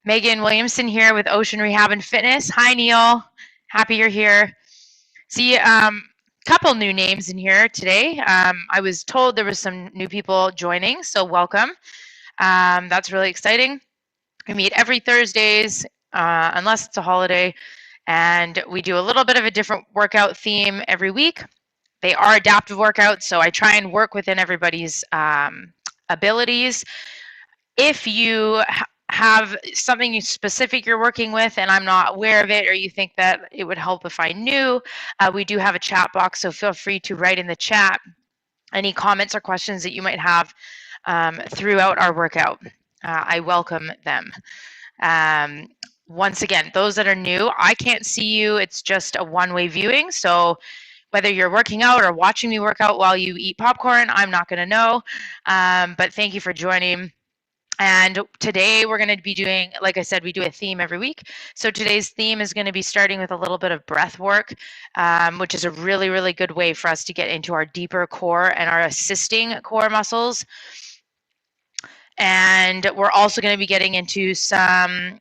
Megan Williamson here with Ocean Rehab and Fitness. Hi, Neil. Happy you're here. See, couple new names in here today. I was told there was some new people joining, so welcome. That's really exciting. We meet every Thursdays, unless it's a holiday, and we do a little bit of a different workout theme every week. They are adaptive workouts, so I try and work within everybody's abilities. If you have something specific you're working with and I'm not aware of it, or you think that it would help if I knew, we do have a chat box, so feel free to write in the chat any comments or questions that you might have throughout our workout. I welcome them. Once again, those that are new, I can't see you. It's just a one-way viewing, so whether you're working out or watching me work out while you eat popcorn, I'm not going to know, but thank you for joining. And today we're going to be doing, like I said, we do a theme every week. So today's theme is going to be starting with a little bit of breath work, which is a really, really good way for us to get into our deeper core and our assisting core muscles. And we're also going to be getting into some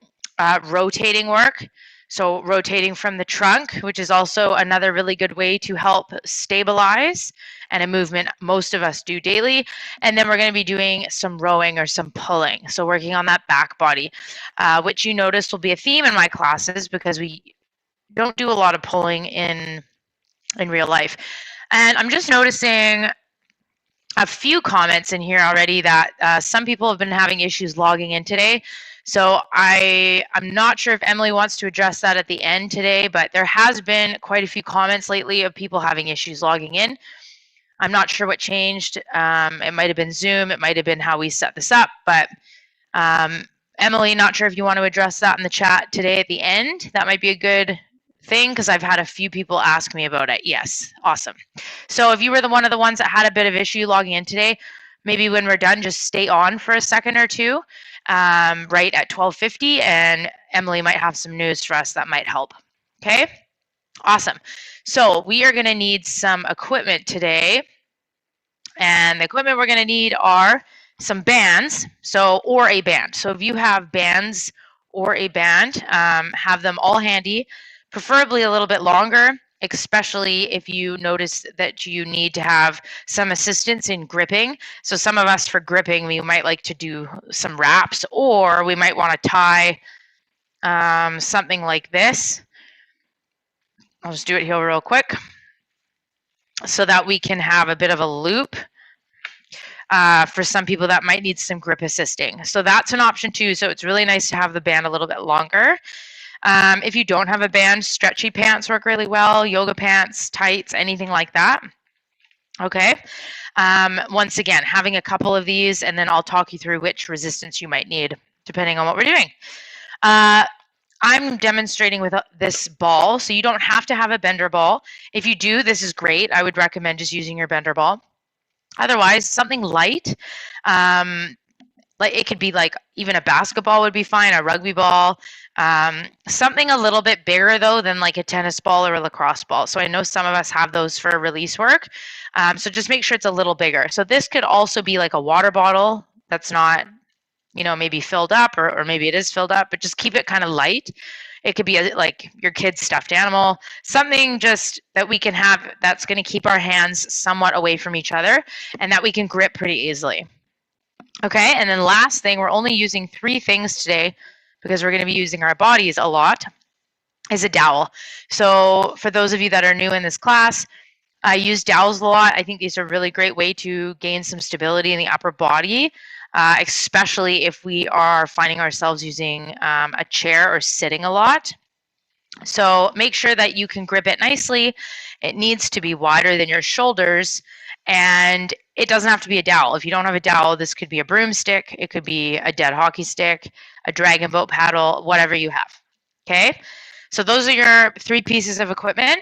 rotating work. So rotating from the trunk, which is also another really good way to help stabilize, and a movement most of us do daily. And then we're going to be doing some rowing or some pulling. So working on that back body, which you notice will be a theme in my classes because we don't do a lot of pulling in real life. And I'm just noticing a few comments in here already that some people have been having issues logging in today. So I'm not sure if Emily wants to address that at the end today, but there has been quite a few comments lately of people having issues logging in. I'm not sure what changed. It might have been Zoom. It might have been how we set this up. But Emily, not sure if you want to address that in the chat today at the end. That might be a good thing because I've had a few people ask me about it. Yes, awesome. So if you were one of the ones that had a bit of issue logging in today, maybe when we're done, just stay on for a second or two, right at 12:50, and Emily might have some news for us that might help. Okay, awesome. So we are going to need some equipment today, and the equipment we're going to need are some bands, or a band. So if you have bands or a band, have them all handy, preferably a little bit longer, especially if you notice that you need to have some assistance in gripping. So some of us for gripping, we might like to do some wraps, or we might want to tie something like this. I'll just do it here real quick so that we can have a bit of a loop for some people that might need some grip assisting. So that's an option too. So it's really nice to have the band a little bit longer. If you don't have a band, stretchy pants work really well, yoga pants, tights, anything like that. Okay. Once again, having a couple of these, and then I'll talk you through which resistance you might need depending on what we're doing. I'm demonstrating with this ball, so you don't have to have a bender ball. If you do, this is great. I would recommend just using your bender ball. Otherwise, something light, like it could be like even a basketball would be fine, a rugby ball, something a little bit bigger though than like a tennis ball or a lacrosse ball. So I know some of us have those for release work. So just make sure it's a little bigger. So this could also be like a water bottle that's not, maybe filled up, or maybe it is filled up, but just keep it kind of light. It could be like your kid's stuffed animal, something just that we can have that's going to keep our hands somewhat away from each other and that we can grip pretty easily. Okay, and then last thing, we're only using 3 things today because we're going to be using our bodies a lot, is a dowel. So for those of you that are new in this class, I use dowels a lot. I think these are a really great way to gain some stability in the upper body, especially if we are finding ourselves using a chair or sitting a lot. So make sure that you can grip it nicely. It needs to be wider than your shoulders, and it doesn't have to be a dowel. If you don't have a dowel, this could be a broomstick, it could be a dead hockey stick, a dragon boat paddle, whatever you have. Okay, so those are your 3 pieces of equipment.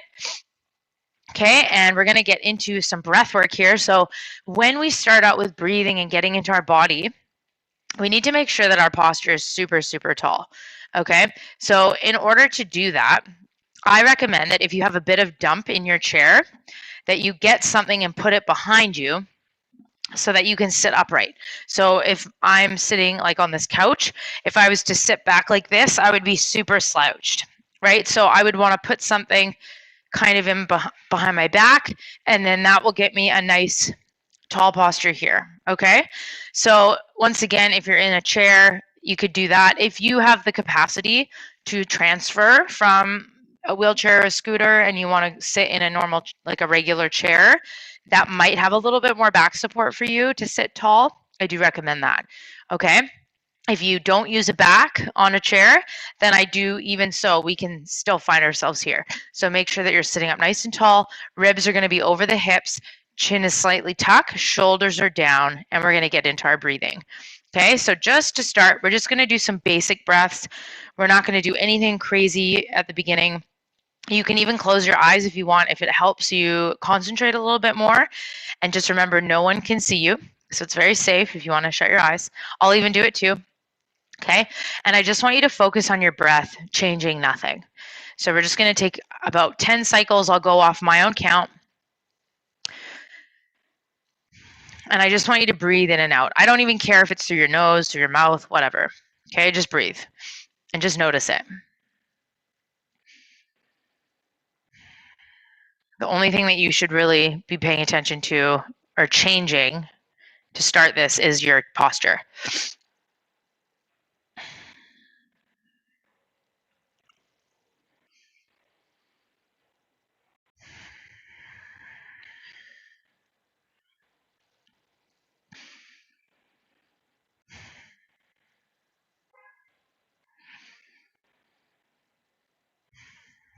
Okay, and we're going to get into some breath work here. So when we start out with breathing and getting into our body, we need to make sure that our posture is super, super tall. Okay, so in order to do that, I recommend that if you have a bit of dump in your chair, that you get something and put it behind you so that you can sit upright. So if I'm sitting like on this couch, if I was to sit back like this, I would be super slouched, right? So I would want to put something kind of in behind my back, and then that will get me a nice tall posture here, okay? So once again, if you're in a chair, you could do that. If you have the capacity to transfer from a wheelchair or a scooter and you want to sit in a normal, like a regular chair, that might have a little bit more back support for you to sit tall. I do recommend that, okay? If you don't use a back on a chair, then I do, even so, we can still find ourselves here. So make sure that you're sitting up nice and tall. Ribs are going to be over the hips. Chin is slightly tucked. Shoulders are down. And we're going to get into our breathing. Okay, so just to start, we're just going to do some basic breaths. We're not going to do anything crazy at the beginning. You can even close your eyes if you want, if it helps you concentrate a little bit more. And just remember, no one can see you. So it's very safe if you want to shut your eyes. I'll even do it too. Okay, and I just want you to focus on your breath, changing nothing. So we're just going to take about 10 cycles. I'll go off my own count. And I just want you to breathe in and out. I don't even care if it's through your nose, through your mouth, whatever. Okay, just breathe and just notice it. The only thing that you should really be paying attention to or changing to start this is your posture.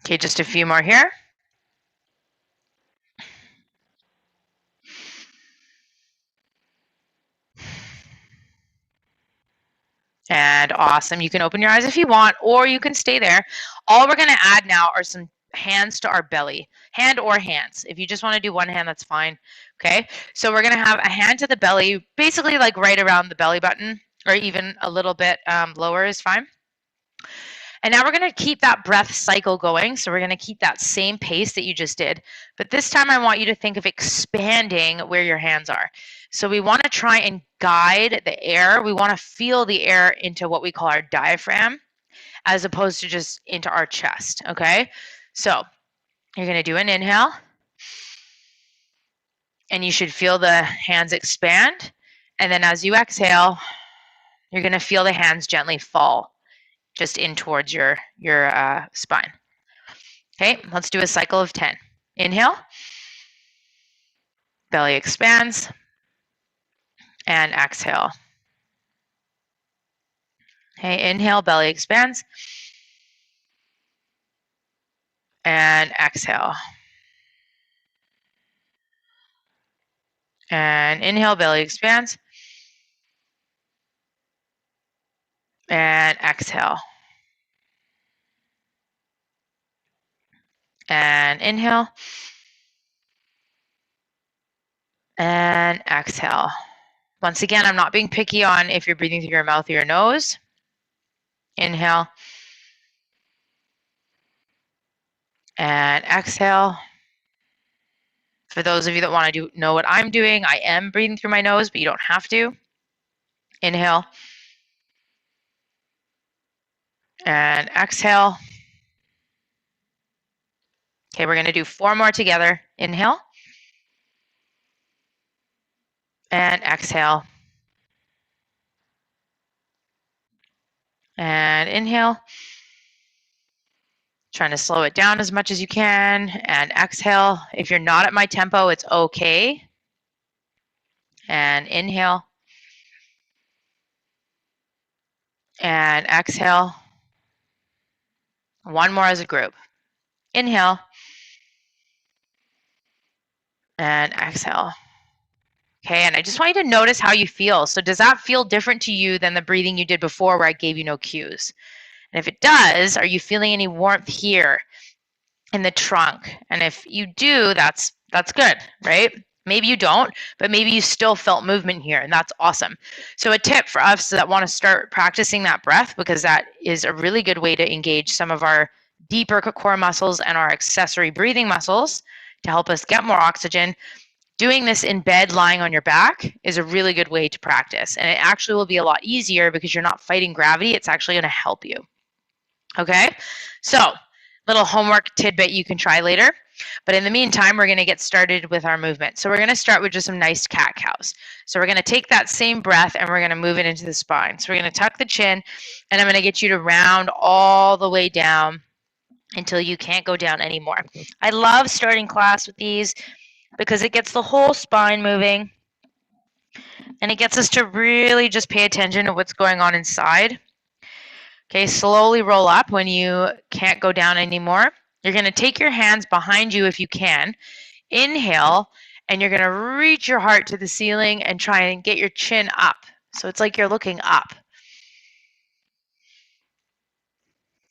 Okay, just a few more here. And awesome. You can open your eyes if you want, or you can stay there. All we're going to add now are some hands to our belly, hand or hands. If you just want to do one hand, that's fine. Okay, so we're going to have a hand to the belly, basically like right around the belly button, or even a little bit lower is fine. And now we're going to keep that breath cycle going. So we're going to keep that same pace that you just did. But this time I want you to think of expanding where your hands are. So we want to try and guide the air. We want to feel the air into what we call our diaphragm, as opposed to just into our chest, okay? So you're going to do an inhale. And you should feel the hands expand. And then as you exhale, you're going to feel the hands gently fall just in towards your spine. Okay, let's do a cycle of 10. Inhale, belly expands, and exhale. Okay, inhale, belly expands, and exhale. And inhale, belly expands, and exhale. And inhale, and exhale. Once again, I'm not being picky on if you're breathing through your mouth or your nose. Inhale, and exhale. For those of you that want to know what I'm doing, I am breathing through my nose, but you don't have to. Inhale, and exhale. Okay, we're going to do 4 more together. Inhale, and exhale. And inhale. Trying to slow it down as much as you can. And exhale. If you're not at my tempo, it's okay. And inhale. And exhale. One more as a group. Inhale. And exhale. Okay, and I just want you to notice how you feel. So does that feel different to you than the breathing you did before where I gave you no cues? And if it does, are you feeling any warmth here in the trunk? And if you do, that's good, right? Maybe you don't, but maybe you still felt movement here, and that's awesome. So a tip for us that want to start practicing that breath, because that is a really good way to engage some of our deeper core muscles and our accessory breathing muscles to help us get more oxygen. Doing this in bed, lying on your back, is a really good way to practice. And it actually will be a lot easier because you're not fighting gravity. It's actually going to help you. Okay? So, little homework tidbit you can try later. But in the meantime, we're going to get started with our movement. So we're going to start with just some nice cat-cows. So we're going to take that same breath and we're going to move it into the spine. So we're going to tuck the chin, and I'm going to get you to round all the way down until you can't go down anymore. I love starting class with these because it gets the whole spine moving and it gets us to really just pay attention to what's going on inside. Okay, slowly roll up when you can't go down anymore. You're going to take your hands behind you if you can. Inhale, and you're going to reach your heart to the ceiling and try and get your chin up. So it's like you're looking up.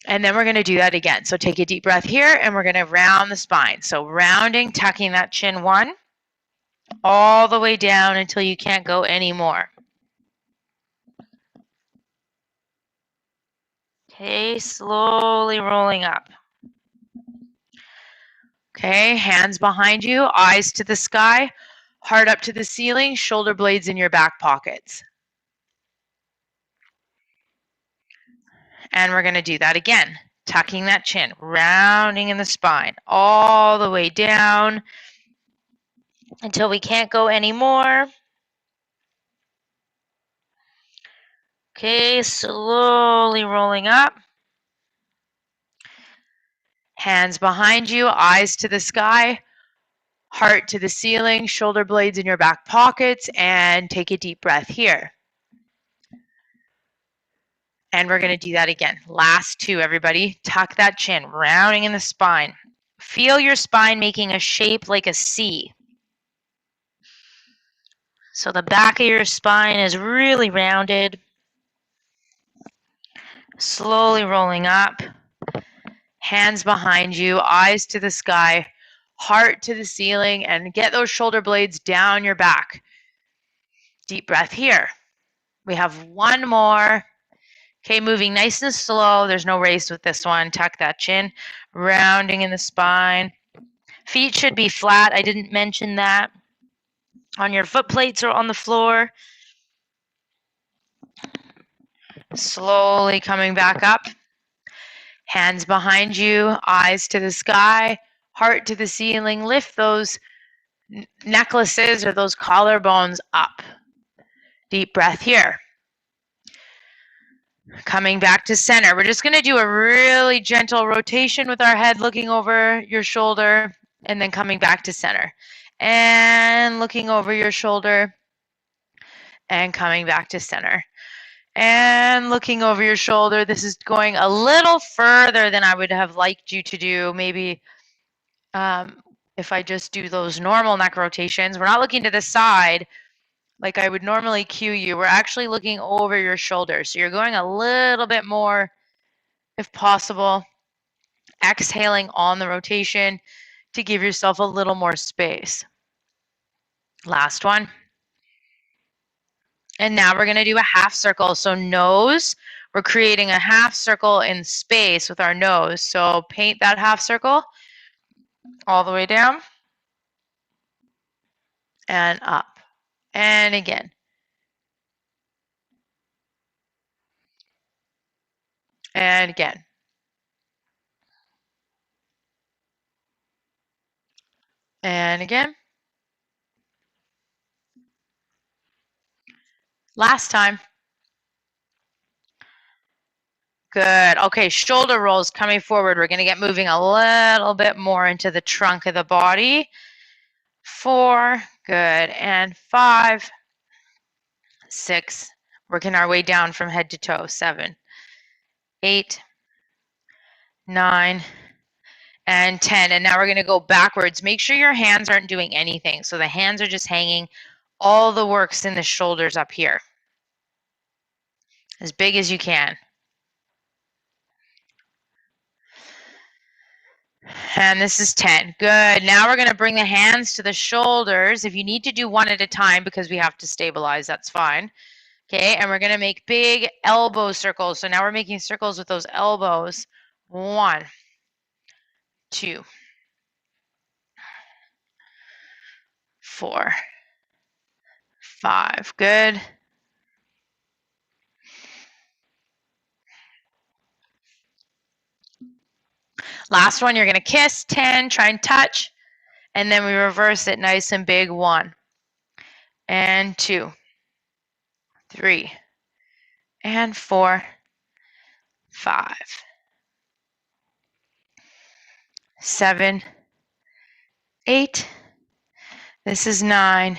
And then we're going to do that again. So take a deep breath here, and we're going to round the spine. So rounding, tucking that chin one, all the way down until you can't go anymore. Okay, slowly rolling up. Okay, hands behind you, eyes to the sky, heart up to the ceiling, shoulder blades in your back pockets. And we're going to do that again. Tucking that chin, rounding in the spine, all the way down until we can't go anymore. Okay, slowly rolling up. Hands behind you, eyes to the sky, heart to the ceiling, shoulder blades in your back pockets, and take a deep breath here. And we're going to do that again. Last two, everybody. Tuck that chin, rounding in the spine. Feel your spine making a shape like a C. So the back of your spine is really rounded. Slowly rolling up. Hands behind you, eyes to the sky, heart to the ceiling, and get those shoulder blades down your back. Deep breath here. We have one more. Okay, moving nice and slow. There's no race with this one. Tuck that chin, rounding in the spine. Feet should be flat. I didn't mention that. On your foot plates or on the floor. Slowly coming back up. Hands behind you, eyes to the sky, heart to the ceiling. Lift those necklaces or those collarbones up. Deep breath here. Coming back to center. We're just going to do a really gentle rotation with our head looking over your shoulder and then coming back to center. And looking over your shoulder and coming back to center. And looking over your shoulder. This is going a little further than I would have liked you to do. Maybe if I just do those normal neck rotations. We're not looking to the side like I would normally cue you. We're actually looking over your shoulder. So you're going a little bit more, if possible, exhaling on the rotation to give yourself a little more space. Last one. And now we're going to do a half circle. So nose, we're creating a half circle in space with our nose. So paint that half circle all the way down and up and again. And again. And again. Last time. Good. Okay, shoulder rolls coming forward. We're going to get moving a little bit more into the trunk of the body. 4. Good. And 5. 6. Working our way down from head to toe. 7. 8. 9. And 10. And now we're going to go backwards. Make sure your hands aren't doing anything. So the hands are just hanging. All the work's in the shoulders up here. As big as you can. And this is 10. Good. Now we're going to bring the hands to the shoulders. If you need to do one at a time because we have to stabilize, that's fine. Okay, and we're going to make big elbow circles. So now we're making circles with those elbows. 1, 2, 4, 5. Good. Last one, you're going to kiss. 10, try and touch. And then we reverse it nice and big. 1 and 2, 3 and 4, 5, 7, 8. This is 9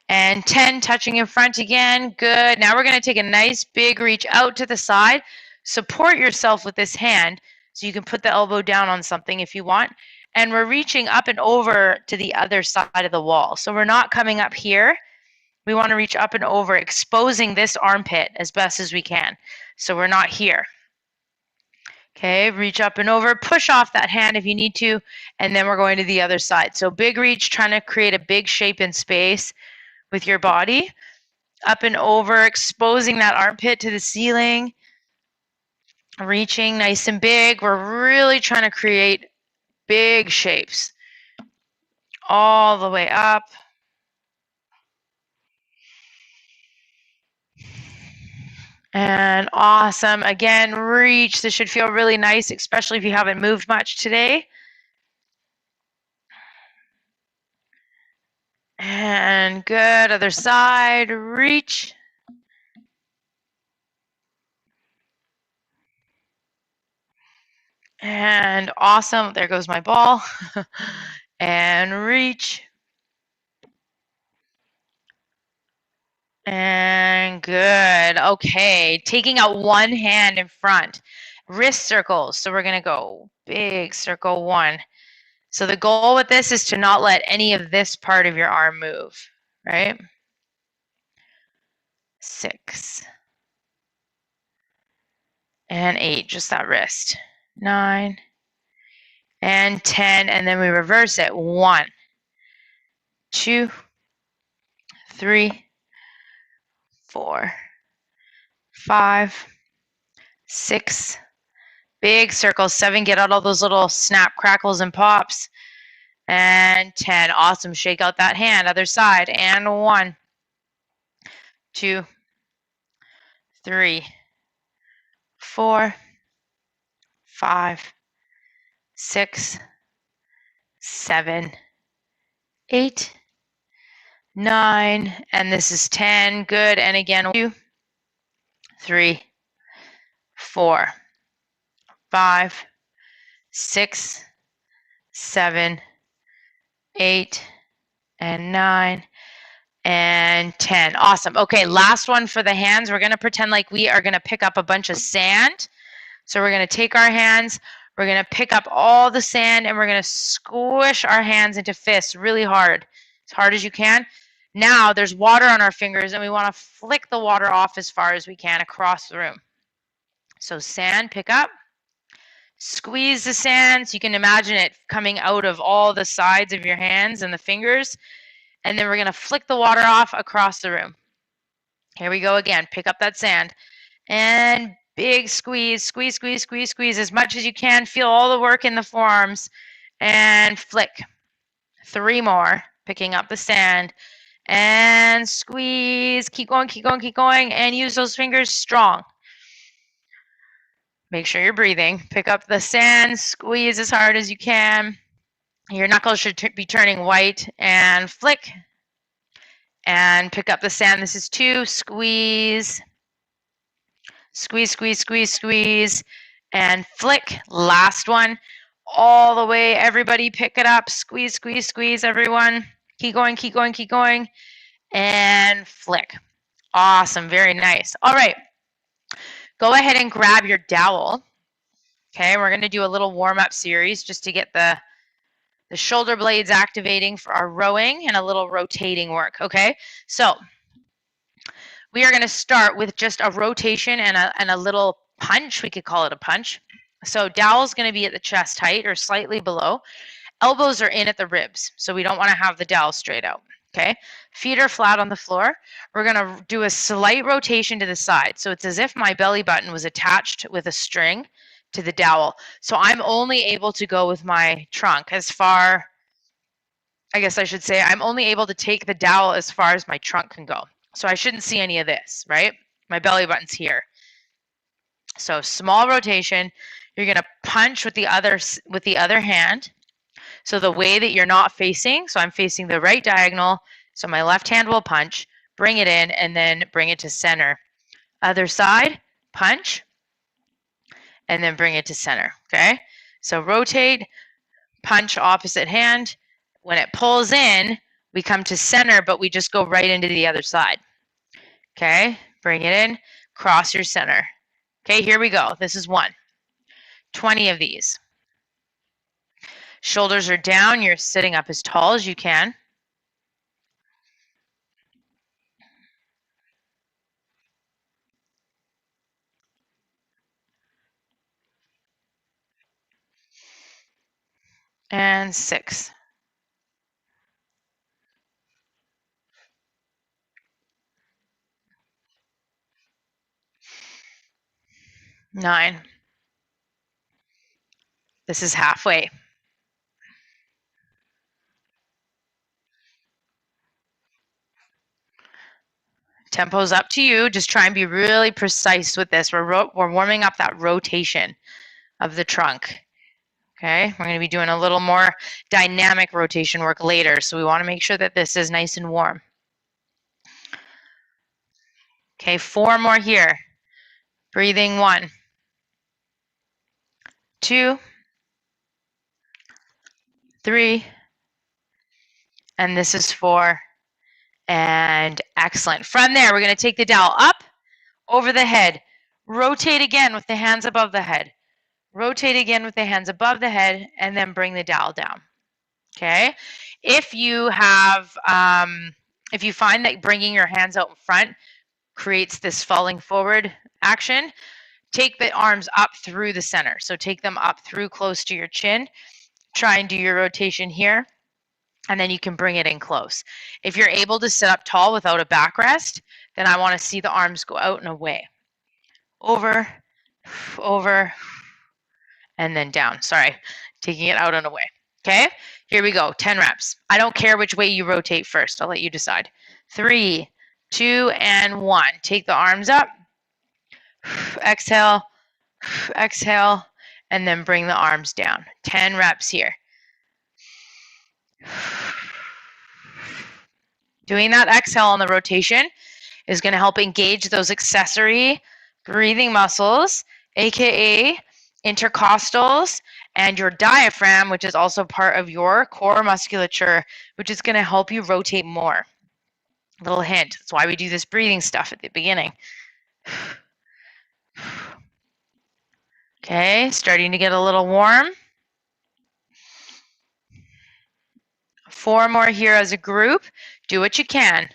and 10, touching in front again. Good. Now we're going to take a nice big reach out to the side. Support yourself with this hand so you can put the elbow down on something if you want. And we're reaching up and over to the other side of the wall. So we're not coming up here. We want to reach up and over, exposing this armpit as best as we can. So we're not here. Okay, reach up and over, push off that hand if you need to, and then we're going to the other side. So big reach, trying to create a big shape in space with your body. Up and over, exposing that armpit to the ceiling. Reaching nice and big. We're really trying to create big shapes. All the way up. And awesome. Again, reach. This should feel really nice, especially if you haven't moved much today. And good. Other side. Reach. And awesome. There goes my ball. And reach. And good. Okay. Taking out one hand in front. Wrist circles. So we're going to go big circle 1. So the goal with this is to not let any of this part of your arm move, right? 6 and 8, just that wrist. 9 and 10, and then we reverse it. 1, 2, 3, 4, 5, 6. Big circles. 7, get out all those little snap, crackles, and pops. And 10. Awesome. Shake out that hand. Other side. And 1, 2, 3, 4, 5, 6, 7, 8, 9, and this is 10. Good. And again, 2, 3, 4, 5, 6, 7, 8, and 9, and 10. Awesome. Okay, last one for the hands. We're going to pretend like we are going to pick up a bunch of sand. So we're going to take our hands, we're going to pick up all the sand, and we're going to squish our hands into fists really hard as you can. Now there's water on our fingers, and we want to flick the water off as far as we can across the room. So sand, pick up. Squeeze the sand so you can imagine it coming out of all the sides of your hands and the fingers. And then we're going to flick the water off across the room. Here we go again. Pick up that sand. And big squeeze, squeeze, squeeze, squeeze, squeeze as much as you can. Feel all the work in the forearms. And flick. 3 more. Picking up the sand. And squeeze. Keep going, keep going, keep going. And use those fingers strong. Make sure you're breathing. Pick up the sand. Squeeze as hard as you can. Your knuckles should be turning white. And flick. And pick up the sand. This is 2. Squeeze. Squeeze, squeeze, squeeze, squeeze. And flick. Last one. All the way. Everybody pick it up. Squeeze, squeeze, squeeze, everyone. Keep going, keep going, keep going. And flick. Awesome. Very nice. All right. Go ahead and grab your dowel. Okay, we're going to do a little warm-up series just to get the shoulder blades activating for our rowing and a little rotating work. Okay, so we are going to start with just a rotation and a little punch. We could call it a punch. So dowel's going to be at the chest height or slightly below. Elbows are in at the ribs, so we don't want to have the dowel straight out. Okay, feet are flat on the floor. We're going to do a slight rotation to the side. So it's as if my belly button was attached with a string to the dowel. So I'm only able to go with my trunk as far I guess I should say, I'm only able to take the dowel as far as my trunk can go. So I shouldn't see any of this, right? My belly button's here. So small rotation. You're going to punch with the other hand. So the way that you're not facing, so I'm facing the right diagonal, so my left hand will punch, bring it in, and then bring it to center. Other side, punch, and then bring it to center, okay? So rotate, punch opposite hand. When it pulls in, we come to center, but we just go right into the other side, okay? Bring it in, cross your center. Okay, here we go. This is 1. 20 of these. Shoulders are down. You're sitting up as tall as you can. And 6. 9. This is halfway. Tempo's up to you. Just try and be really precise with this. We're warming up that rotation of the trunk. Okay, we're going to be doing a little more dynamic rotation work later, so we want to make sure that this is nice and warm. Okay, 4 more here. Breathing 1, 2, 3, and this is 4, and excellent. From there, we're going to take the dowel up, over the head, rotate again with the hands above the head, rotate again with the hands above the head, and then bring the dowel down. Okay, if you have, if you find that bringing your hands out in front creates this falling forward action, take the arms up through the center. So take them up through close to your chin. Try and do your rotation here, and then you can bring it in close. If you're able to sit up tall without a backrest, then I want to see the arms go out and away. Over, over, and then down. Sorry, taking it out and away. Okay, here we go, 10 reps. I don't care which way you rotate first. I'll let you decide. 3, 2, and 1. Take the arms up. Exhale, exhale, and then bring the arms down. 10 reps here. Doing that exhale on the rotation is going to help engage those accessory breathing muscles, aka intercostals, and your diaphragm, which is also part of your core musculature, which is going to help you rotate more. Little hint. That's why we do this breathing stuff at the beginning. Okay, starting to get a little warm. 4 more here as a group. Do what you can.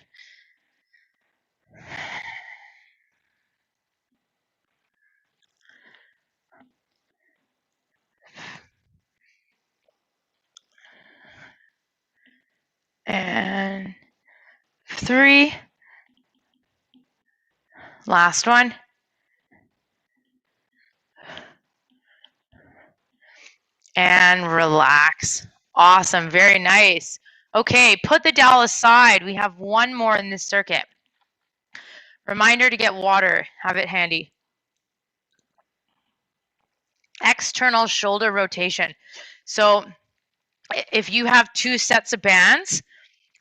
And 3. Last one. And relax. Awesome, very nice. Okay, put the dowel aside. We have 1 more in this circuit. Reminder to get water, have it handy. External shoulder rotation. So if you have 2 sets of bands,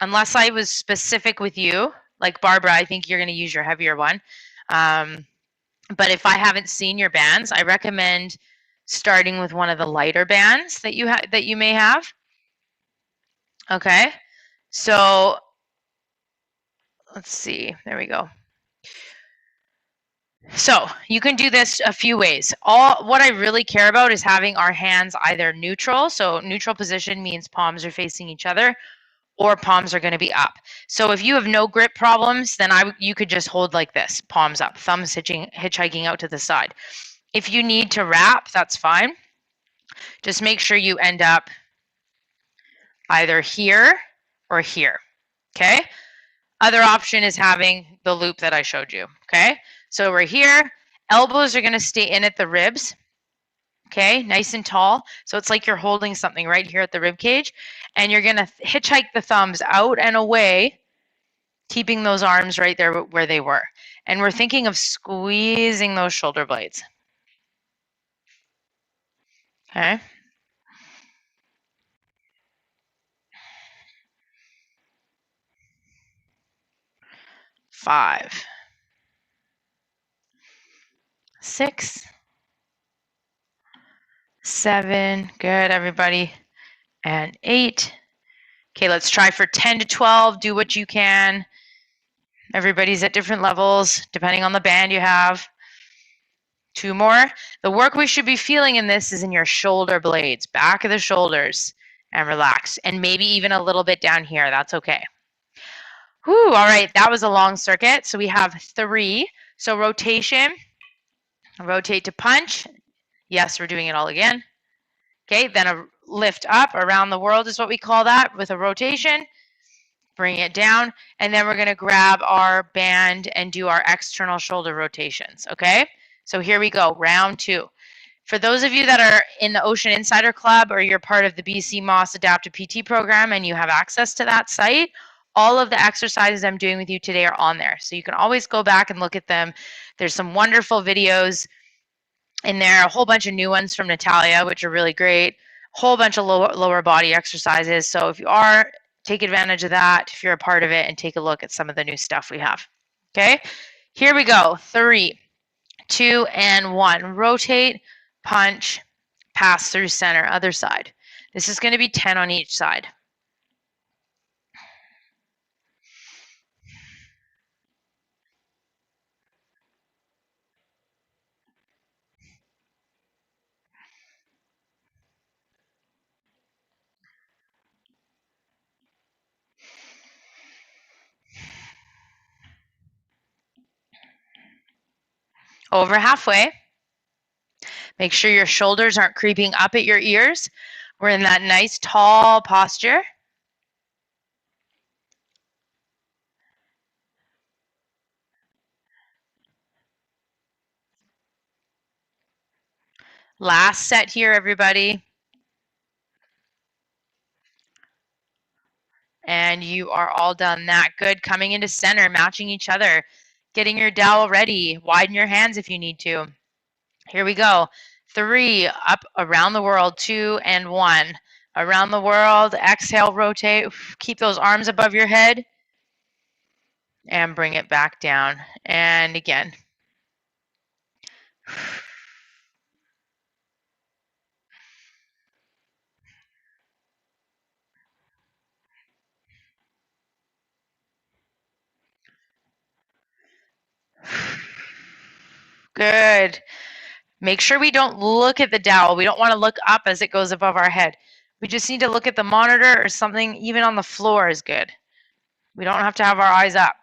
unless I was specific with you, like Barbara, I think you're going to use your heavier one. But if I haven't seen your bands, I recommend starting with one of the lighter bands that you may have. Okay, so let's see. There we go. So you can do this a few ways. What I really care about is having our hands either neutral. So neutral position means palms are facing each other, or palms are going to be up. So if you have no grip problems, then you could just hold like this, palms up, thumbs hitchhiking out to the side. If you need to wrap, that's fine. Just make sure you end up either here or here, okay? Other option is having the loop that I showed you, okay? So we're here, elbows are going to stay in at the ribs, Okay, nice and tall. So it's like you're holding something right here at the rib cage, and you're gonna hitchhike the thumbs out and away, keeping those arms right there where they were. And we're thinking of squeezing those shoulder blades. Okay. 5, 6, 7. Good, everybody. And 8. Okay, let's try for 10 to 12. Do what you can. Everybody's at different levels, depending on the band you have. 2 more. The work we should be feeling in this is in your shoulder blades, back of the shoulders, and relax. And maybe even a little bit down here. That's okay. Whew, all right, that was a long circuit. So we have 3. So rotation, rotate to punch. Yes, we're doing it all again. Okay, then a lift up around the world is what we call that with a rotation. Bring it down, and then we're going to grab our band and do our external shoulder rotations, okay? So here we go, round 2. For those of you that are in the Ocean Insider Club or you're part of the BC Moss Adaptive PT program and you have access to that site, all of the exercises I'm doing with you today are on there. So you can always go back and look at them. There's some wonderful videos in there, a whole bunch of new ones from Natalia, which are really great, a whole bunch of lower body exercises. So if you are, take advantage of that if you're a part of it and take a look at some of the new stuff we have. Okay, here we go. 3, 2, and 1. Rotate, punch, pass through center, other side. This is going to be 10 on each side. Over halfway. Make sure your shoulders aren't creeping up at your ears. We're in that nice tall posture. Last set here, everybody. And you are all done that. Good. Coming into center, matching each other, getting your dowel ready. Widen your hands if you need to. Here we go. 3, up around the world, 2 and 1. Around the world, exhale, rotate. Keep those arms above your head. And bring it back down. And again. Good. Make sure we don't look at the dowel. We don't want to look up as it goes above our head. We just need to look at the monitor or something, even on the floor is good. We don't have to have our eyes up.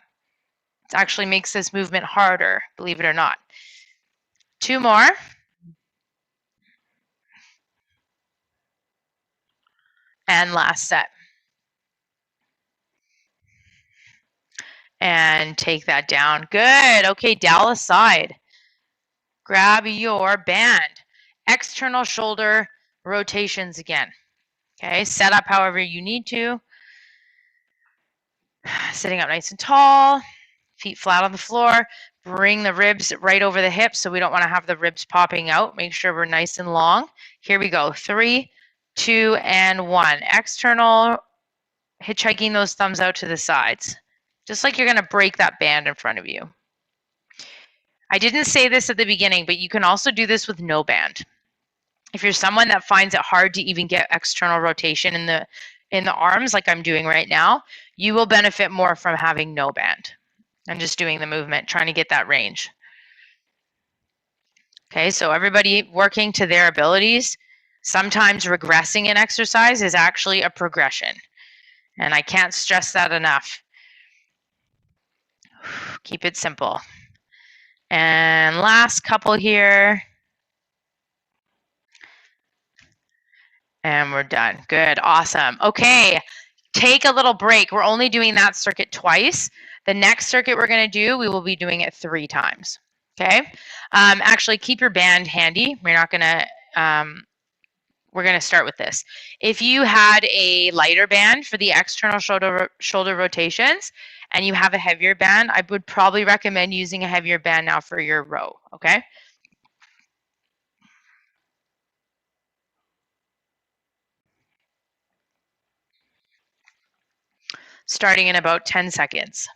It actually makes this movement harder, believe it or not. 2 more. And last set. And take that down. Good. Okay, dowel aside. Grab your band. External shoulder rotations again. Okay, set up however you need to. Sitting up nice and tall. Feet flat on the floor. Bring the ribs right over the hips so we don't want to have the ribs popping out. Make sure we're nice and long. Here we go. 3, 2, and 1. External, hitchhiking those thumbs out to the sides. Just like you're going to break that band in front of you. I didn't say this at the beginning, but you can also do this with no band. If you're someone that finds it hard to even get external rotation in the arms like I'm doing right now, you will benefit more from having no band and just doing the movement, trying to get that range. Okay, so everybody working to their abilities. Sometimes regressing in exercise is actually a progression. And I can't stress that enough. Keep it simple. And last couple here. And we're done. Good, awesome. Okay, take a little break. We're only doing that circuit twice. The next circuit we're going to do, we will be doing it 3 times. Okay, actually keep your band handy. We're not going to we're going to start with this. If you had a lighter band for the external shoulder rotations and you have a heavier band, I would probably recommend using a heavier band now for your row, okay? Starting in about 10 seconds.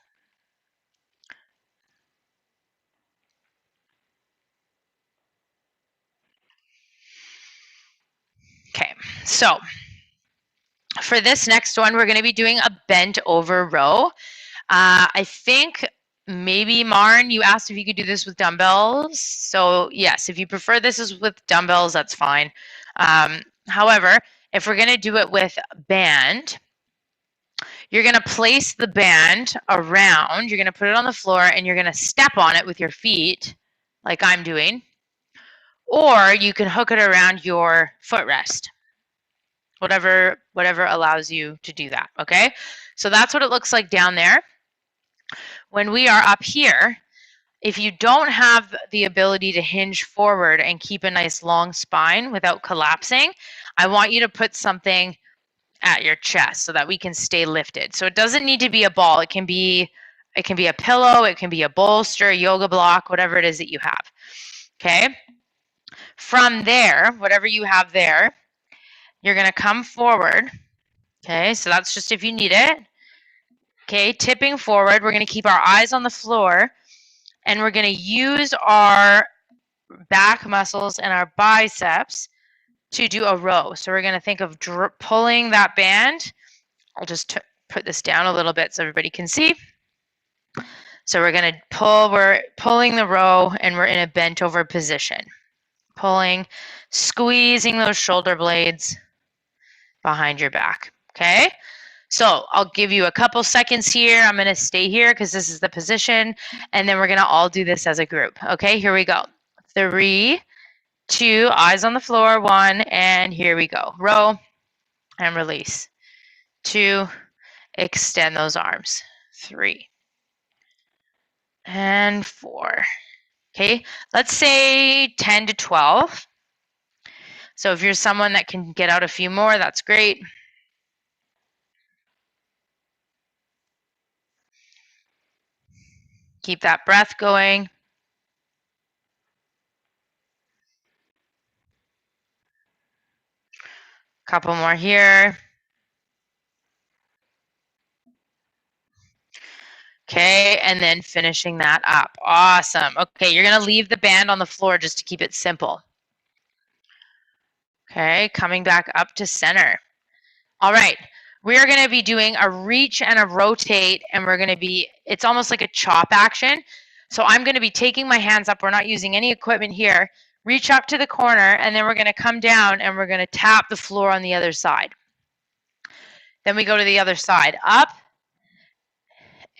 Okay, so for this next one, we're going to be doing a bent over row. I think maybe Marn, you asked if you could do this with dumbbells. So yes, if you prefer this is with dumbbells, that's fine. However, if we're going to do it with band, you're going to place the band around, you're going to put it on the floor and you're going to step on it with your feet like I'm doing. Or you can hook it around your footrest. Whatever allows you to do that, okay? So that's what it looks like down there. When we are up here, if you don't have the ability to hinge forward and keep a nice long spine without collapsing, I want you to put something at your chest so that we can stay lifted. So it doesn't need to be a ball. It can be a pillow, it can be a bolster, a yoga block, whatever it is that you have. Okay? From there, whatever you have there, you're going to come forward. Okay? So that's just if you need it. Okay, tipping forward. We're going to keep our eyes on the floor and we're going to use our back muscles and our biceps to do a row. So we're going to think of pulling that band. I'll just put this down a little bit so everybody can see. So we're going to pull, we're pulling the row and we're in a bent over position. Pulling, squeezing those shoulder blades behind your back, okay? So I'll give you a couple seconds here. I'm going to stay here because this is the position, and then we're going to all do this as a group. Okay, here we go. 3, 2, eyes on the floor, 1, and here we go. Row and release. 2, extend those arms. 3 and 4. Okay, let's say 10 to 12. So if you're someone that can get out a few more, that's great. Keep that breath going. Couple more here. Okay, and then finishing that up. Awesome. Okay, you're going to leave the band on the floor just to keep it simple. Okay, coming back up to center. All right, we're going to be doing a reach and a rotate, and we're going to be, it's almost like a chop action. So I'm going to be taking my hands up. We're not using any equipment here. Reach up to the corner, and then we're going to come down, and we're going to tap the floor on the other side. Then we go to the other side. Up,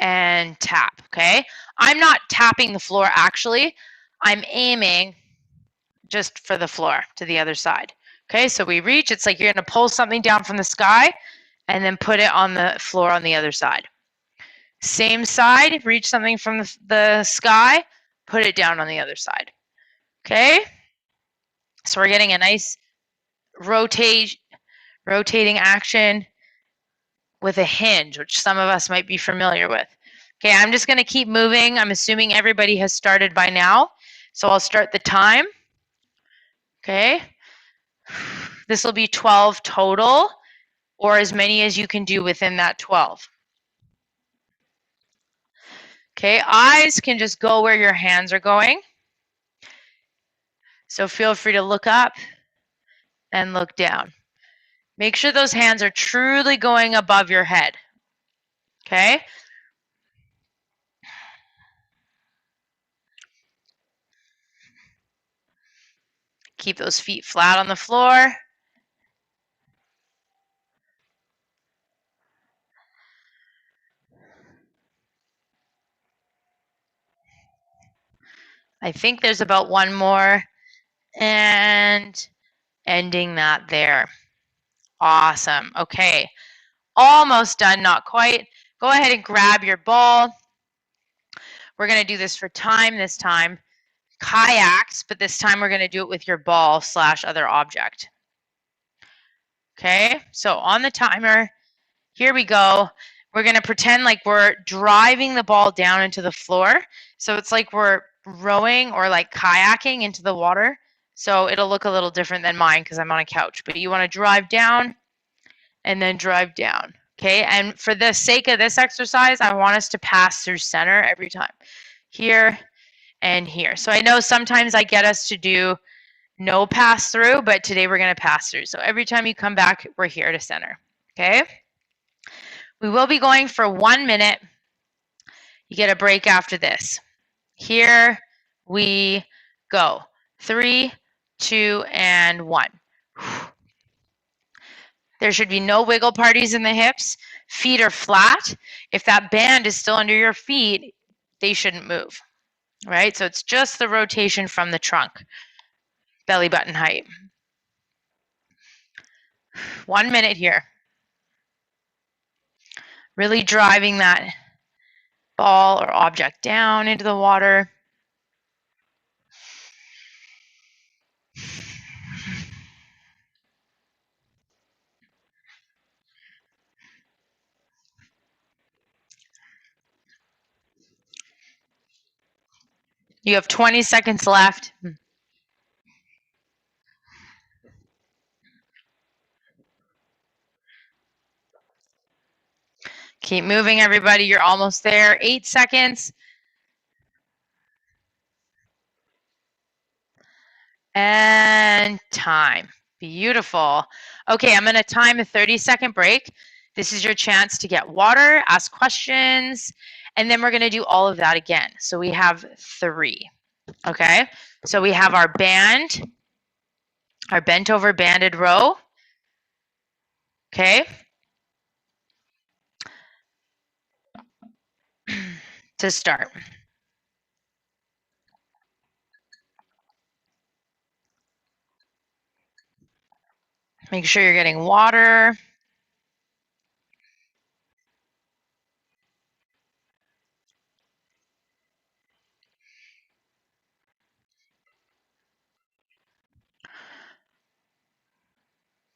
and tap, okay? I'm not tapping the floor actually. I'm aiming just for the floor to the other side. Okay, so we reach, it's like you're gonna pull something down from the sky and then put it on the floor on the other side. Same side, reach something from the sky, put it down on the other side. Okay? So we're getting a nice rotating action with a hinge, which some of us might be familiar with. Okay, I'm just going to keep moving. I'm assuming everybody has started by now. So I'll start the time. Okay. This will be 12 total, or as many as you can do within that 12. Okay, eyes can just go where your hands are going. So feel free to look up and look down. Make sure those hands are truly going above your head. Okay? Keep those feet flat on the floor. I think there's about one more. And ending that there. Awesome. Okay. Almost done, not quite. Go ahead and grab your ball. We're going to do this for time this time. kayaks, but this time we're going to do it with your ball / other object. Okay, so on the timer, here we go. We're going to pretend like we're driving the ball down into the floor. So it's like we're rowing or like kayaking into the water. So it'll look a little different than mine because I'm on a couch. But you want to drive down and then drive down. Okay, and for the sake of this exercise, I want us to pass through center every time. Here and here. So I know sometimes I get us to do no pass through, but today we're going to pass through. So every time you come back, we're here to center. Okay? We will be going for 1 minute. You get a break after this. Here we go. 3, 2, and 1. There should be no wiggle parties in the hips. Feet are flat. If that band is still under your feet, they shouldn't move, right? So it's just the rotation from the trunk, belly button height. 1 minute here. Really driving that ball or object down into the water. You have 20 seconds left. Keep moving, everybody. You're almost there. 8 seconds. And time. Beautiful. Okay, I'm going to time a 30-second break. This is your chance to get water, ask questions, and then we're going to do all of that again. So we have 3. Okay, so we have our band, our bent over banded row. Okay. To start. Make sure you're getting water.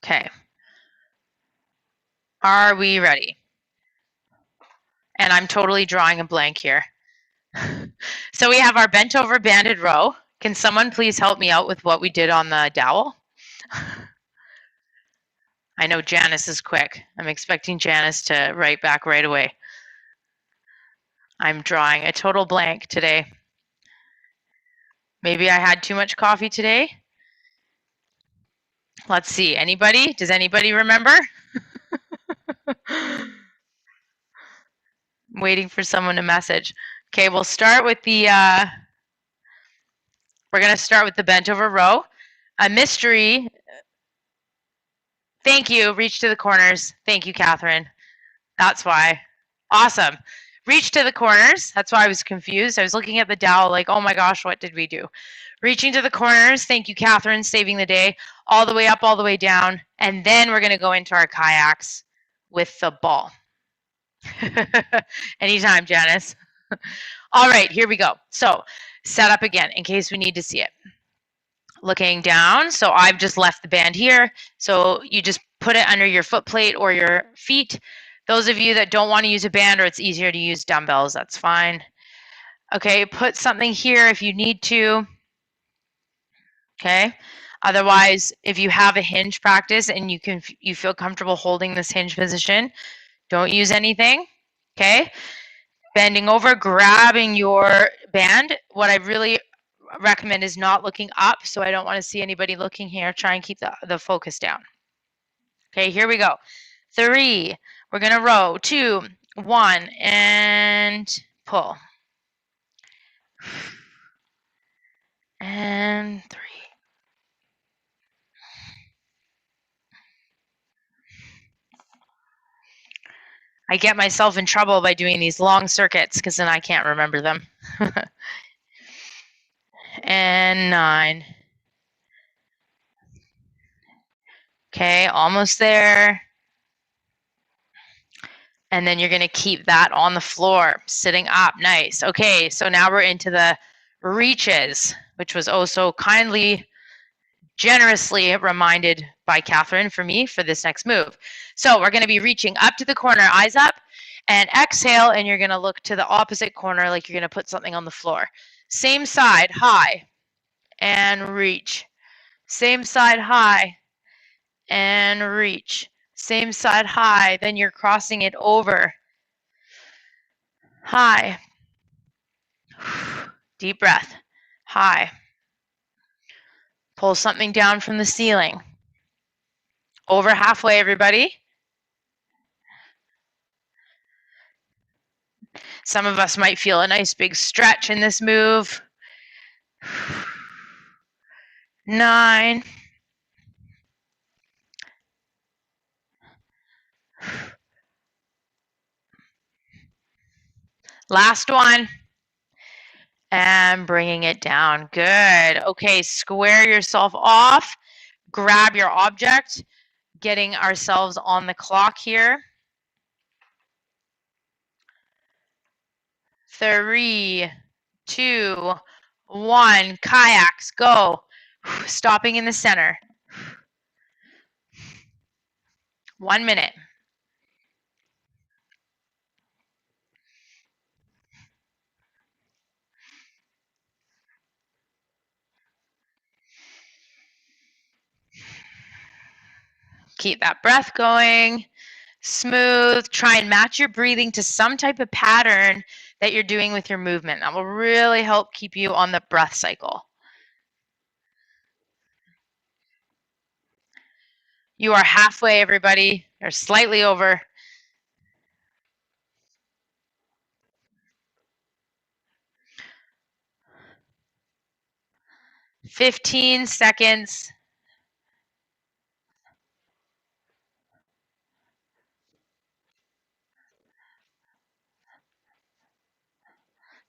Okay. Are we ready? And I'm totally drawing a blank here. So we have our bent over banded row. Can someone please help me out with what we did on the dowel? I know Janice is quick. I'm expecting Janice to write back right away. I'm drawing a total blank today. Maybe I had too much coffee today. Let's see. Anybody? Does anybody remember? I'm waiting for someone to message. Okay, we'll start with the, we're going to start with the bent over row. A mystery. Thank you. Reach to the corners. Thank you, Catherine. That's why. Awesome. Reach to the corners. That's why I was confused. I was looking at the dowel like, oh my gosh, what did we do? Reaching to the corners. Thank you, Catherine, saving the day. All the way up, all the way down. And then we're going to go into our kayaks with the ball. Anytime, Janice. All right, here we go. So set up again in case we need to see it. Looking down. So I've just left the band here. So you just put it under your foot plate or your feet. Those of you that don't want to use a band or it's easier to use dumbbells, that's fine. Okay, put something here if you need to. Okay. Otherwise, if you have a hinge practice and you feel comfortable holding this hinge position, don't use anything. Okay. Bending over, grabbing your band. What I really recommend is not looking up, so I don't want to see anybody looking here. Try and keep the focus down. Okay, here we go. 3. We're going to row. 2, 1, and pull. And 3. I get myself in trouble by doing these long circuits because then I can't remember them. And 9. Okay, almost there. And then you're going to keep that on the floor, sitting up. Nice. Okay, so now we're into the reaches. which was also kindly, generously reminded by Catherine for me for this next move. So we're going to be reaching up to the corner, eyes up, and exhale, and you're going to look to the opposite corner like you're going to put something on the floor. Same side, high, and reach. Same side, high, and reach. Same side, high, then you're crossing it over. High. Deep breath. High. Pull something down from the ceiling. Over halfway, everybody. Some of us might feel a nice big stretch in this move. 9. Last one. And bringing it down. Good. Okay, square yourself off. Grab your object. Getting ourselves on the clock here. 3, 2, 1. Kayaks, go. Stopping in the center. 1 minute. Keep that breath going. Smooth. Try and match your breathing to some type of pattern that you're doing with your movement. That will really help keep you on the breath cycle. You are halfway, everybody, or slightly over. 15 seconds.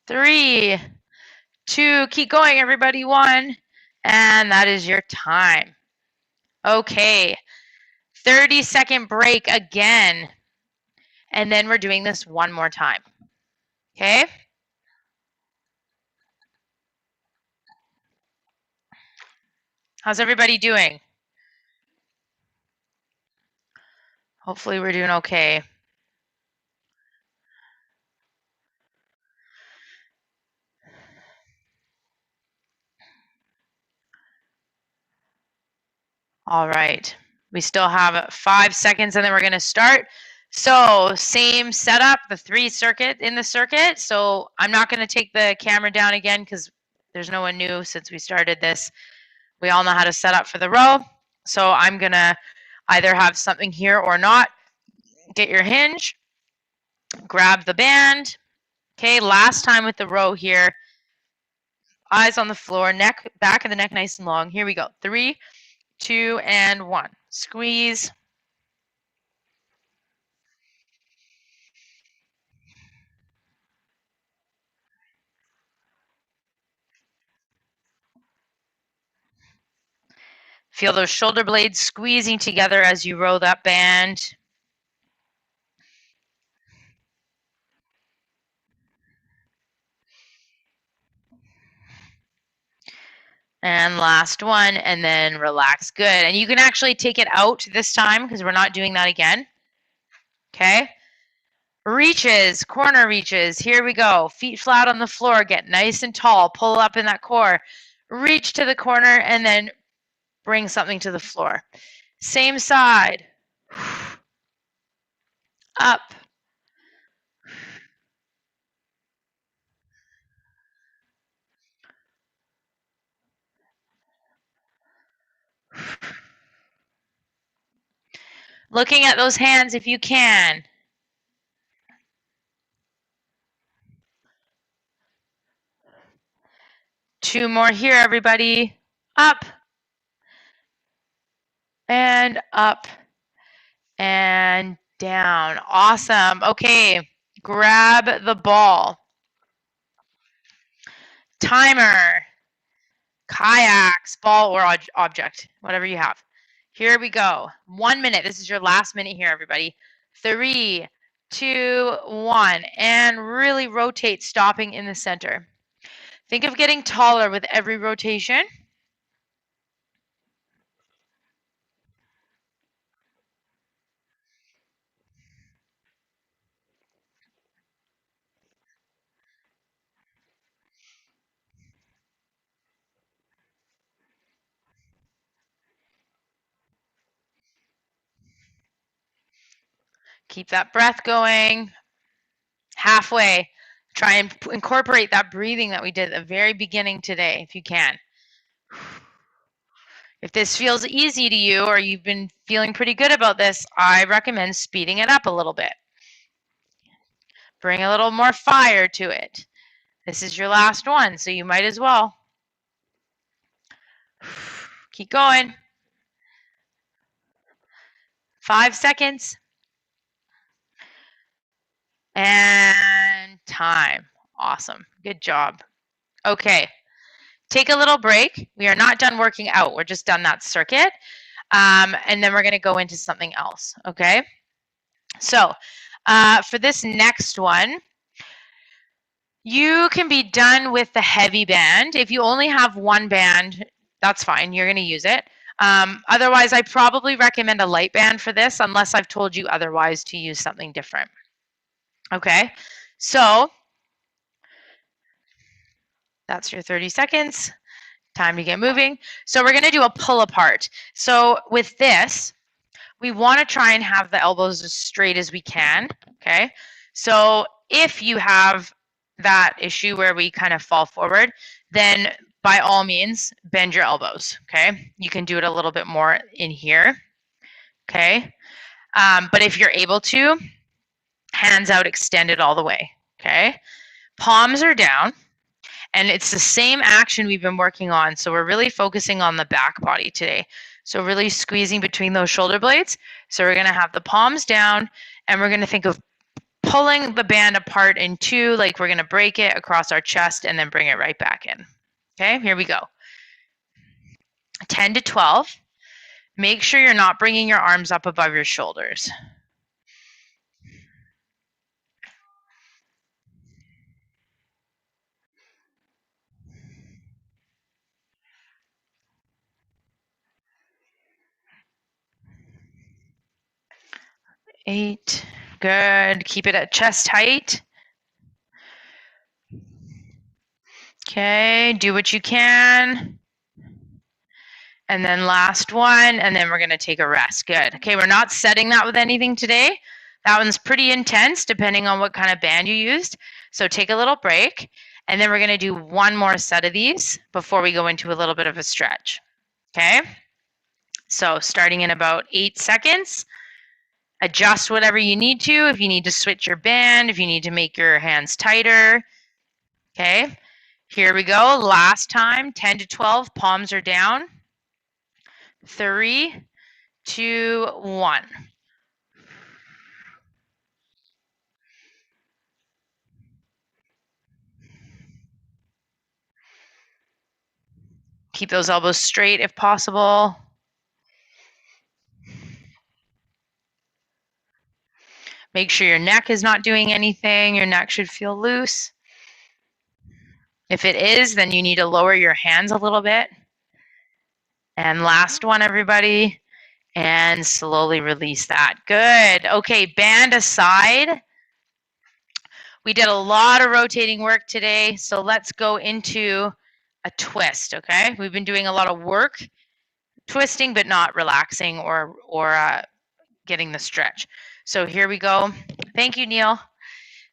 3, 2, keep going, everybody. 1, and that is your time. Okay, 30-second break again, and then we're doing this one more time. Okay? How's everybody doing? Hopefully we're doing okay. All right, we still have 5 seconds and then we're gonna start. So same setup, the 3 circuit in the circuit. So I'm not gonna take the camera down again because there's no one new since we started this. We all know how to set up for the row. So I'm gonna either have something here or not. Get your hinge, grab the band. Okay, last time with the row here. Eyes on the floor, neck, back of the neck nice and long. Here we go. 3, 2, and 1. Squeeze. Feel those shoulder blades squeezing together as you row that band. And last one, and then relax. Good. And you can actually take it out this time because we're not doing that again. Okay. Reaches, corner reaches. Here we go. Feet flat on the floor. Get nice and tall. Pull up in that core. Reach to the corner and then bring something to the floor. Same side. Up. Looking at those hands if you can. Two more here, everybody. Up. And up. And down. Awesome. Okay. Grab the ball. Timer. Kayaks, ball, or object, whatever you have. Here we go. 1 minute. This is your last minute here, everybody. 3, 2, 1. And really rotate, stopping in the center. Think of getting taller with every rotation. Keep that breath going. Halfway. Try and incorporate that breathing that we did at the very beginning today, if you can. If this feels easy to you or you've been feeling pretty good about this, I recommend speeding it up a little bit. Bring a little more fire to it. This is your last one, so you might as well. Keep going. 5 seconds. And time. Awesome. Good job. Okay. Take a little break. We are not done working out. We're just done that circuit. And then we're going to go into something else. Okay. So for this next one, you can be done with the heavy band. If you only have one band, that's fine. You're going to use it. Otherwise, I probably recommend a light band for this, unless I've told you otherwise to use something different. Okay, so that's your 30 seconds. Time to get moving. So we're going to do a pull apart. So with this, we want to try and have the elbows as straight as we can. Okay, so if you have that issue where we kind of fall forward, then by all means, bend your elbows. Okay, you can do it a little bit more in here. Okay, but if you're able to, hands out extended all the way. Okay, palms are down. And it's the same action we've been working on. So we're really focusing on the back body today. So really squeezing between those shoulder blades. So we're going to have the palms down and we're going to think of pulling the band apart in two, like we're going to break it across our chest and then bring it right back in. Okay, here we go. 10 to 12. Make sure you're not bringing your arms up above your shoulders. 8. Good. Keep it at chest height. Okay, do what you can. And then last one, and then we're going to take a rest. Good. Okay, we're not setting that with anything today. That one's pretty intense depending on what kind of band you used. So take a little break, and then we're going to do one more set of these before we go into a little bit of a stretch. Okay? So starting in about 8 seconds, adjust whatever you need to. If you need to switch your band, if you need to make your hands tighter. Okay? Here we go. Last time, 10 to 12, palms are down. 3, 2, 1. Keep those elbows straight if possible. Make sure your neck is not doing anything. Your neck should feel loose. If it is, then you need to lower your hands a little bit. And last one, everybody. And slowly release that. Good. Okay, band aside. We did a lot of rotating work today, so let's go into a twist, okay? We've been doing a lot of work, twisting, but not relaxing or getting the stretch. So here we go. Thank you, Neil.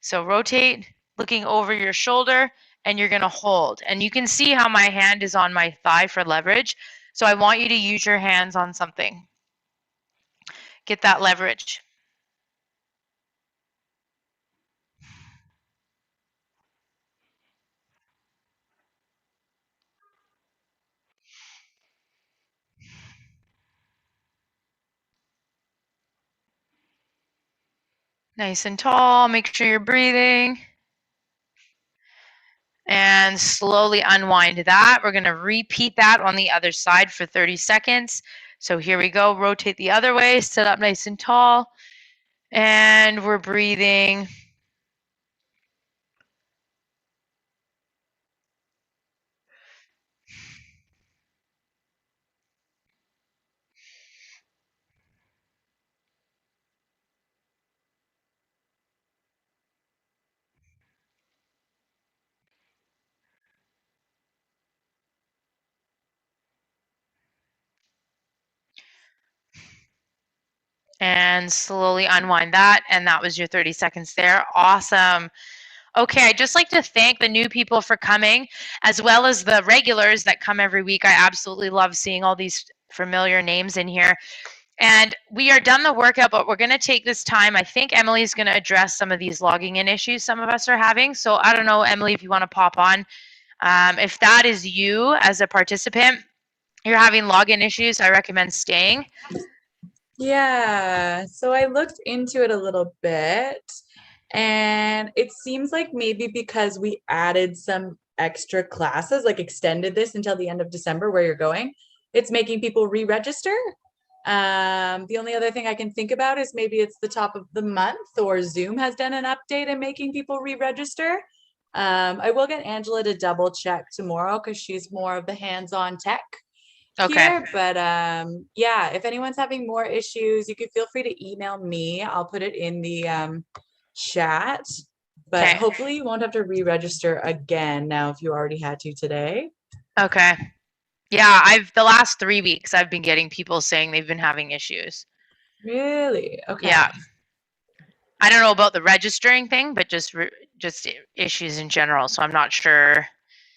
So rotate, looking over your shoulder, and you're going to hold. And you can see how my hand is on my thigh for leverage. So I want you to use your hands on something. Get that leverage. Nice and tall. Make sure you're breathing. And slowly unwind that. We're going to repeat that on the other side for 30 seconds. So here we go. Rotate the other way. Sit up nice and tall. And we're breathing. and slowly unwind that. And that was your 30 seconds there. Awesome. Okay, I'd just like to thank the new people for coming, as well as the regulars that come every week. I absolutely love seeing all these familiar names in here. And we are done the workout, but we're going to take this time. I think Emily's going to address some of these logging in issues some of us are having. So I don't know, Emily, if you want to pop on. If that is you as a participant, you're having login issues, I recommend staying. Yeah, so I looked into it a little bit, and it seems like maybe because we added some extra classes, like extended this until the end of December where you're going, it's making people re-register. The only other thing I can think about is maybe it's the top of the month or Zoom has done an update and making people re-register. I will get Angela to double check tomorrow because she's more of the hands-on tech Okay. here. But yeah, if anyone's having more issues, you can feel free to email me. I'll put it in the chat. But Okay. hopefully you won't have to re-register again now if you already had to today. Okay. Yeah, the last 3 weeks I've been getting people saying they've been having issues. Really? Okay. Yeah. I don't know about the registering thing, but just issues in general. So I'm not sure.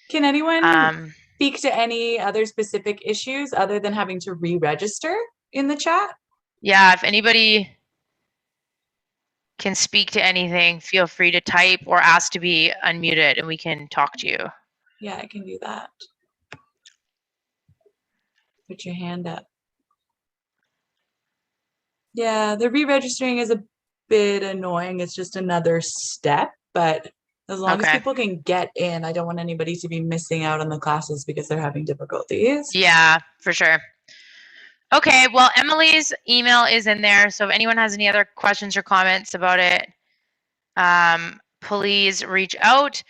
Can anyone speak to any other specific issues other than having to re-register in the chat? Yeah, if anybody can speak to anything, feel free to type or ask to be unmuted and we can talk to you. Yeah, I can do that. Put your hand up. Yeah, the re-registering is a bit annoying. It's just another step, but as long as people can get in, I don't want anybody to be missing out on the classes because they're having difficulties. Yeah, for sure. Okay, well, Emily's email is in there. So if anyone has any other questions or comments about it, please reach out.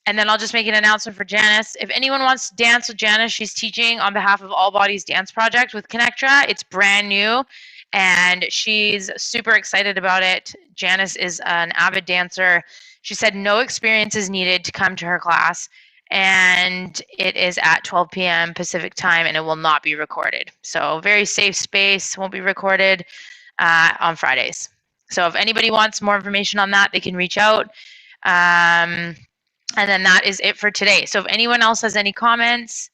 And then I'll just make an announcement for Janice. If anyone wants to dance with Janice, she's teaching on behalf of All Bodies Dance Project with ConnecTogether. It's brand new and she's super excited about it. Janice is an avid dancer. She said no experience is needed to come to her class, and it is at 12 p.m. Pacific time, and it will not be recorded. So very safe space, won't be recorded on Fridays. So if anybody wants more information on that, they can reach out. And then that is it for today. So if anyone else has any comments,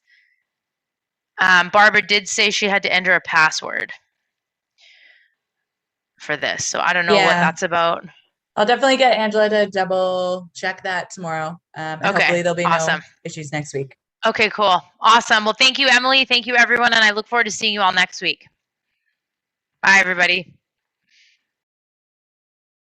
Barbara did say she had to enter a password for this. So I don't know what that's about. I'll definitely get Angela to double check that tomorrow. And hopefully there'll be no issues next week. Okay, cool. Awesome. Well, thank you, Emily. Thank you, everyone. And I look forward to seeing you all next week. Bye, everybody.